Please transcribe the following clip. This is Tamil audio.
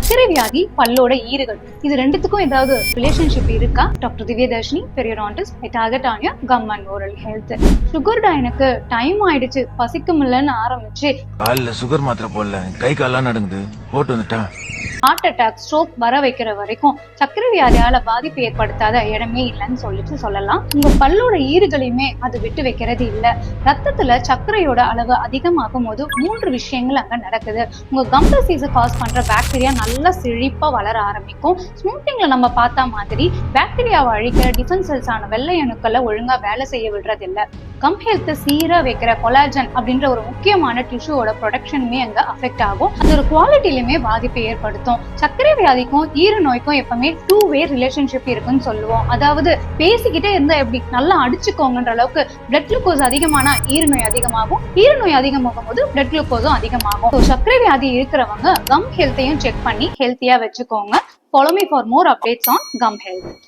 சர்க்கரை வியாதி, பல்லோட ஈறுகள், இது ரெண்டுத்துக்கும் ஏதாவது ரிலேஷன்ஷிப் இருக்கா? Doctor Divyadharshini, periodontist, I target on your gum and oral health. சுகர்டா, எனக்கு டைம் ஆயிடுச்சு, பசிக்குமில்லன்னு ஆரம்பிச்சு காலைல சுகர் மாத்திரை போடல, கை கால்லாம் நடுங்குது, போட்டு வந்துட்டேன். ஹார்ட் அட்டாக், ஸ்ட்ரோக் வர வைக்கிற வரைக்கும் சர்க்கரை வியாதியால பாதிப்பு ஏற்படுத்தாத இடமே இல்லைன்னு சொல்லலாம். உங்க பல்லோட ஈறுகளையுமே அது விட்டு வைக்கிறது இல்ல. ரத்தத்துல சர்க்கரையோட அளவு அதிகமாகும் போது 3 விஷயங்கள் அங்க நடக்குது. உங்க கம் டிசீஸ் காஸ் பண்ற பாக்டீரியா நல்லா செழிப்பா வளர ஆரம்பிக்கும். ஸ்மோக்கிங்ல நம்ம பார்த்த மாதிரி பாக்டீரியாவை அழிக்கிற டிஃபென்ஸ் செல்ஸ் ஆன வெள்ளை அணுக்களை ஒழுங்கா வேலை செய்ய விடுறது இல்ல. கம் ஹெல்த் சீரா வைக்கிற கொலாஜன் அப்படின்ற ஒரு முக்கியமான டிஷ்யூவோட ப்ரொடக்ஷனுமே அங்க அஃபெக்ட் ஆகும். அது ஒரு குவாலிட்டிலுமே பாதிப்பை ஏற்படுத்தும். சர்க்கரை வியாதிக்கும் ஈறு நோய்க்கும் எப்பவுமே 2 வே ரிலேஷன்ஷிப் இருக்குன்னு சொல்லுவோம். அதாவது பேசிக்கிட்டே இருந்தா எப்படி, நல்லா அடிச்சுக்கோங்கன்ற அளவுக்கு பிளட் குளுக்கோஸ் அதிகமானா ஈறு நோய் அதிகமாகும், ஈறு நோய் அதிகமாகும் போது பிளட் குளுக்கோஸும் அதிகமாகும். சர்க்கரை வியாதி இருக்கிறவங்க கம் ஹெல்த்தையும் செக் பண்ணி ஹெல்த்தியா வச்சுக்கோங்க. Follow me for more updates on gum health.